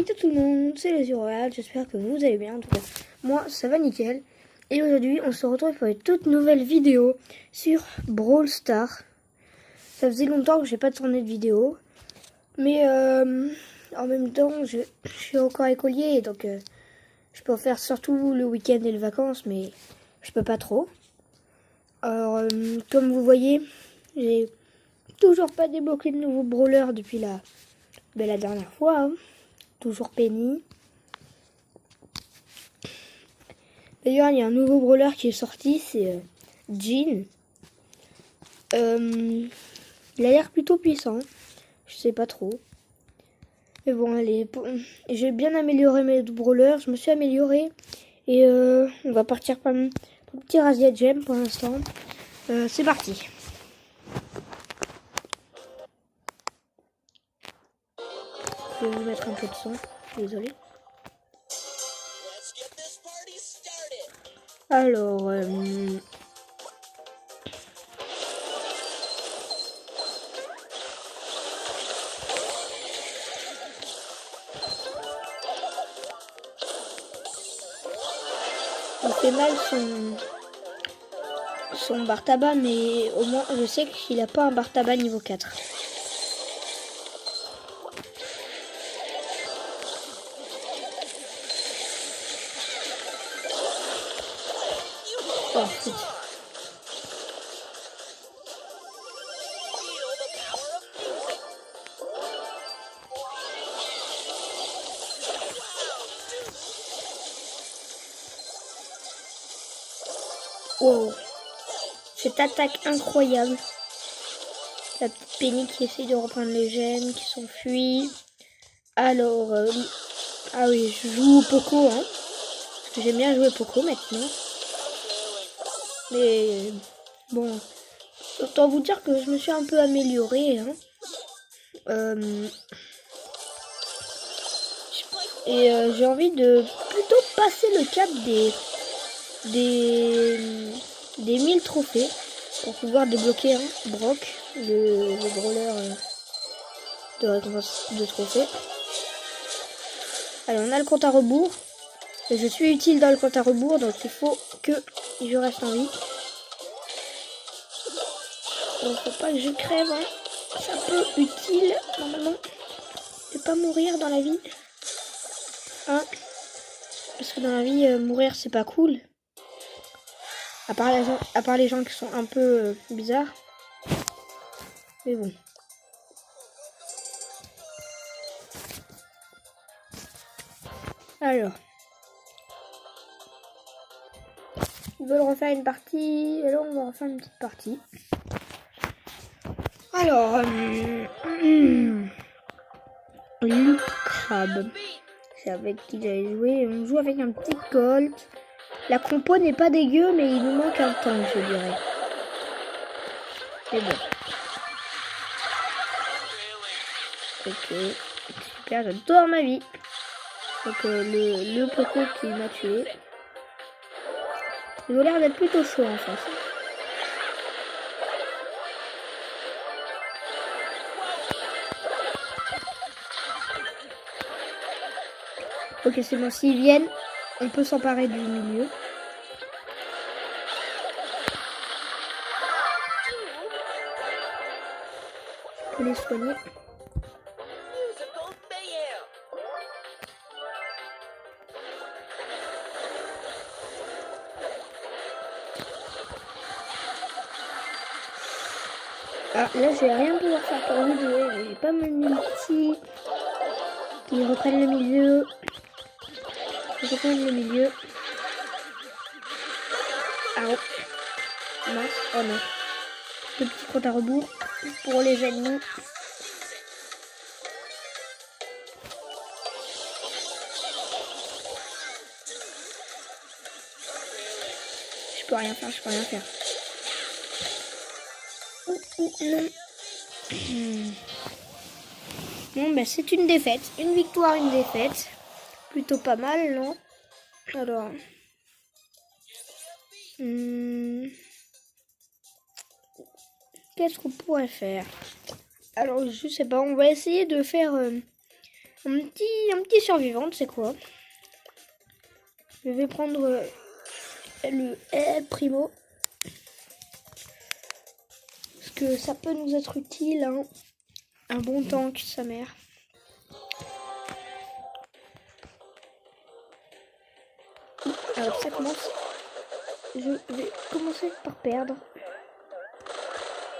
Salut tout le monde, c'est les Royal, j'espère que vous allez bien. En tout cas, moi ça va nickel. Et aujourd'hui, on se retrouve pour une toute nouvelle vidéo sur Brawl Stars. Ça faisait longtemps que j'ai pas tourné de vidéo, mais en même temps, je suis encore écolier, donc je peux en faire surtout le week-end et les vacances, mais je peux pas trop. Alors, comme vous voyez, j'ai toujours pas débloqué de nouveaux brawlers depuis la dernière fois. Hein. Toujours Penny. D'ailleurs, il y a un nouveau brawler qui est sorti, c'est Jean. Il a l'air plutôt puissant. Je sais pas trop. Mais bon, allez, j'ai bien amélioré mes brawlers. Je me suis amélioré. Et on va partir pour un petit razzia gem pour l'instant. C'est parti. Je vais vous mettre un peu de son. Désolé. Alors, il fait mal son bar tabac, mais au moins je sais qu'il n'a pas un bar tabac niveau 4. Oh, putain. Wow. Cette attaque incroyable. La petite Penny qui essaye de reprendre les gemmes, qui s'enfuit. Alors, ah oui, je joue au Poco, hein. Parce que j'aime bien jouer au Poco maintenant. Mais bon, autant vous dire que je me suis un peu améliorée. Hein. Et j'ai envie de plutôt passer le cap des 1000 trophées pour pouvoir débloquer un Brock, le brawler de récompense de trophées. Alors on a le compte à rebours. Je suis utile dans le compte à rebours, donc il faut que je reste en vie. Donc faut pas que je crève. Hein. C'est un peu utile normalement de pas mourir dans la vie. Hein. Parce que dans la vie, mourir c'est pas cool. À part les gens qui sont un peu bizarres. Mais bon. Alors. Ils veulent refaire une partie. Alors on va refaire une petite partie. Alors. Luke Crab. C'est avec qui j'allais jouer. On joue avec un petit Colt. La compo n'est pas dégueu, mais il nous manque un tank, je dirais. C'est bon. Ok. Super, j'adore ma vie. Donc le Poco qui m'a tué. Il a l'air d'être plutôt chaud en face. Ok, c'est bon. S'ils viennent, on peut s'emparer du milieu. Je peux les soigner. Ah, là, je vais rien pouvoir faire pour vous jouer, mais j'ai pas mon ulti. Ils reprennent le milieu. Ils reprennent le milieu. Ah oh. Mince, oh non. Le petit compte à rebours pour les ennemis. Je peux rien faire, je peux rien faire. Non. Bon, bah c'est une défaite. Une victoire, une défaite. Plutôt pas mal, non? Alors. Qu'est-ce qu'on pourrait faire? Alors, je sais pas. On va essayer de faire Un petit survivant, tu sais quoi? Je vais prendre le El Primo. Parce que ça peut nous être utile, hein. Un bon tank, sa mère. Alors ça commence. Je vais commencer par perdre.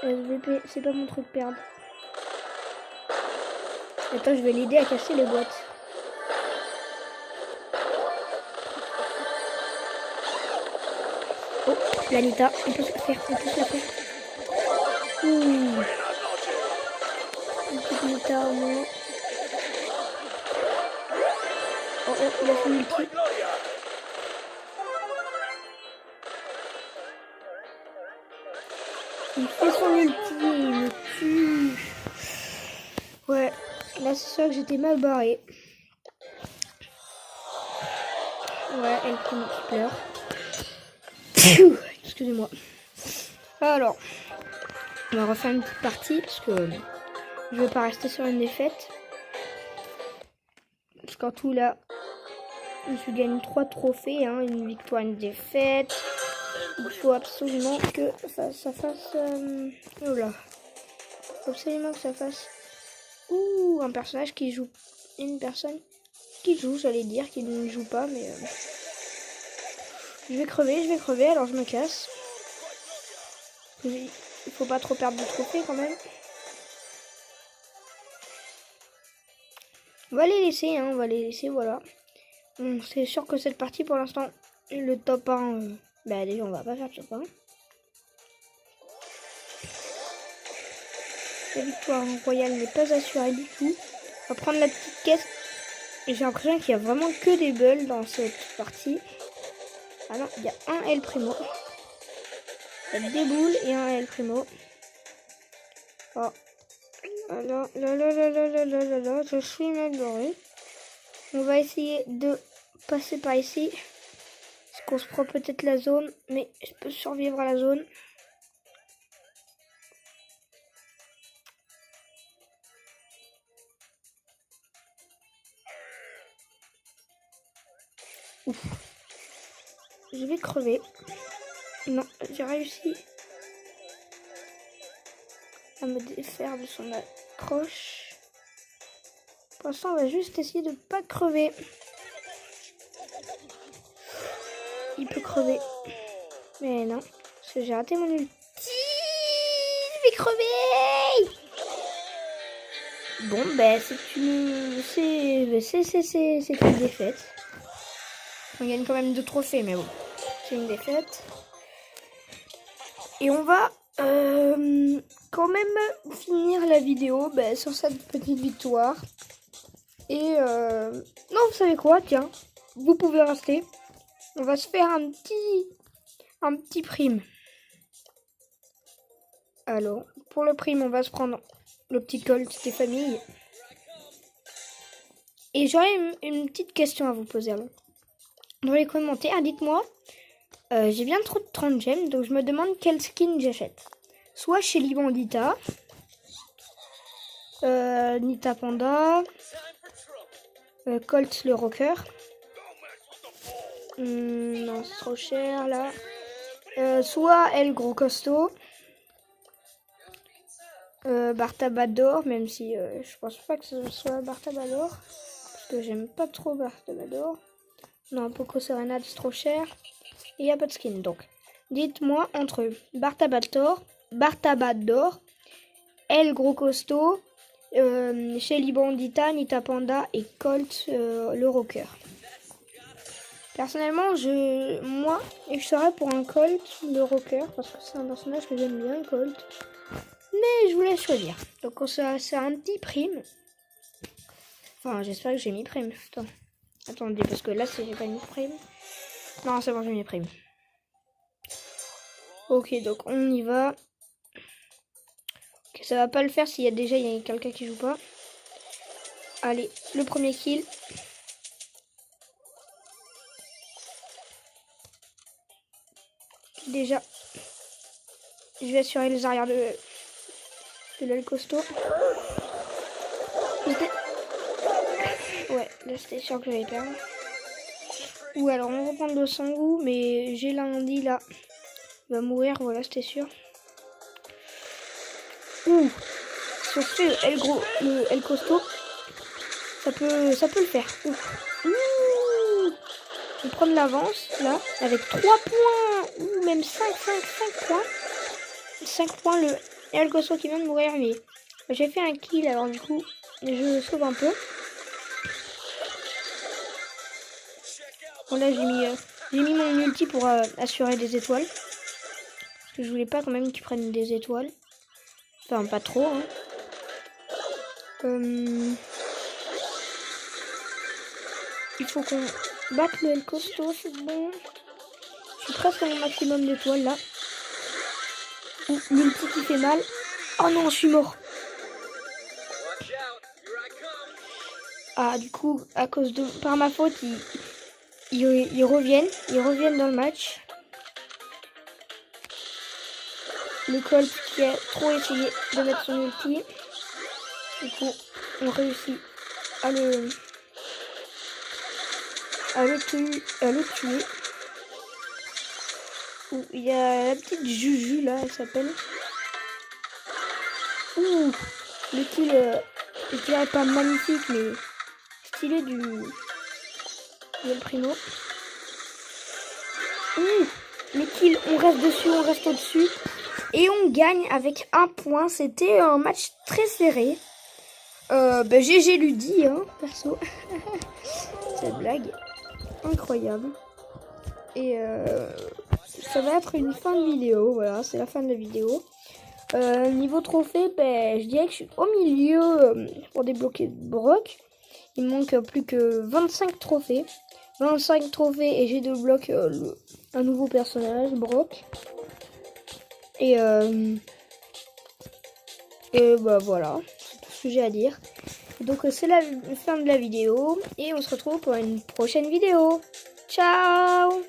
SVP, c'est pas mon truc perdre. Attends, je vais l'aider à casser les boîtes. Oh, l'Anita, on peut se la faire, Ouh. Une petite Anita au moins. Oh, il a fait une ulti. Il fait son ulti, il me tue. Ouais, là c'est sûr que j'étais mal barré. Ouais, elle qui pleure. Excusez-moi. Alors, on va refaire une petite partie parce que je vais pas rester sur une défaite. Parce qu'en tout là, je gagne 3 trophées, hein, une victoire, une défaite. Il faut absolument que ça fasse... Oh là. Il faut absolument que ça fasse... Ouh, un personnage qui joue... Une personne qui joue, j'allais dire, qui ne joue pas, mais... Je vais crever, alors je me casse. Il faut pas trop perdre de trophées quand même. On va les laisser, hein, voilà. Bon, c'est sûr que cette partie, pour l'instant, le top 1... bah déjà, on va pas faire le top 1. La victoire royale n'est pas assurée du tout. On va prendre la petite caisse. J'ai l'impression qu'il y a vraiment que des bulles dans cette partie. Ah non, il y a un El Primo. Il y a des boules et un El Primo. Oh. Là, je suis mal barré. On va essayer de passer par ici. Parce qu'on se prend peut-être la zone. Mais je peux survivre à la zone. Ouf. Je vais crever. Non, j'ai réussi à me défaire de son accroche. Pour l'instant, on va juste essayer de pas crever. Il peut crever. Mais non, parce que j'ai raté mon ulti. Je vais crever. Bon, ben, c'est une défaite. On gagne quand même 2 trophées, mais bon, c'est une défaite. Et on va quand même finir la vidéo sur cette petite victoire. Et non, vous savez quoi, tiens, vous pouvez rester. On va se faire un petit prime. Alors, pour le prime, on va se prendre le petit Colt des familles. Et j'aurais une petite question à vous poser alors. Dans les commentaires, dites-moi, j'ai bien trop de 30 gemmes, donc je me demande quel skin j'achète. Soit chez Libandita, Nita Panda, Colt le Rocker. Non, c'est trop cher là. Soit El Gros Costaud. Bartabador, même si je pense pas que ce soit Bartabador. Parce que j'aime pas trop Bartabador. Non, Poco Serenade, c'est trop cher. Et il n'y a pas de skin. Donc, dites-moi entre Bartabador, El Gros Costaud, Shelly Bandita, Nita Panda et Colt le Rocker. Personnellement, je serais pour un Colt le Rocker parce que c'est un personnage que j'aime bien, Colt. Mais je vous laisse choisir. Donc c'est un petit prime. Enfin, j'espère que j'ai mis prime. Attendez, parce que là, j'ai pas mis prime. Non, c'est bon, j'ai mis prime. Ok, donc on y va. Ok, ça va pas le faire s'il y a déjà quelqu'un qui joue pas. Allez, le premier kill. Déjà, je vais assurer les arrières de l'El Costaud. Ouais, là c'était sûr que j'allais perdre. Ou alors on va reprendre le Sangu, mais j'ai lundi là. Il va mourir, voilà, c'était sûr. Ouh, si on fait le L costaud, ça peut le faire. Ouh. Ouh. On prend de l'avance là, avec 3 points, ou même 5 points. 5 points, le L costaud qui vient de mourir, mais j'ai fait un kill, alors du coup, je sauve un peu. Bon là j'ai mis mon ulti pour assurer des étoiles. Parce que je voulais pas quand même qu'ils prennent des étoiles. Enfin pas trop hein. Il faut qu'on batte le El Costaud, c'est bon. Je suis presque à mon maximum d'étoiles là. L'ulti qui fait mal. Oh non, je suis mort. Ah du coup, à cause de par ma faute, ils reviennent dans le match. Le Colt qui a trop essayé de mettre son ulti. Du coup, on réussit à le tuer. Il y a la petite Juju là, elle s'appelle. Ouh, le kill, je dirais pas magnifique, mais stylé du El Primo. Ouh, le kill, on reste dessus, on reste au-dessus. Et on gagne avec 1 point. C'était un match très serré. GG Ludi, hein, perso. Cette blague. Incroyable. Et ça va être une fin de vidéo. Voilà, c'est la fin de la vidéo. Niveau trophée, je dirais que je suis au milieu pour débloquer Brock. Il me manque plus que 25 trophées. 25 trophées et j'ai débloqué un nouveau personnage, Brock. Et bah voilà, c'est tout ce que j'ai à dire. Donc c'est la fin de la vidéo et on se retrouve pour une prochaine vidéo. Ciao!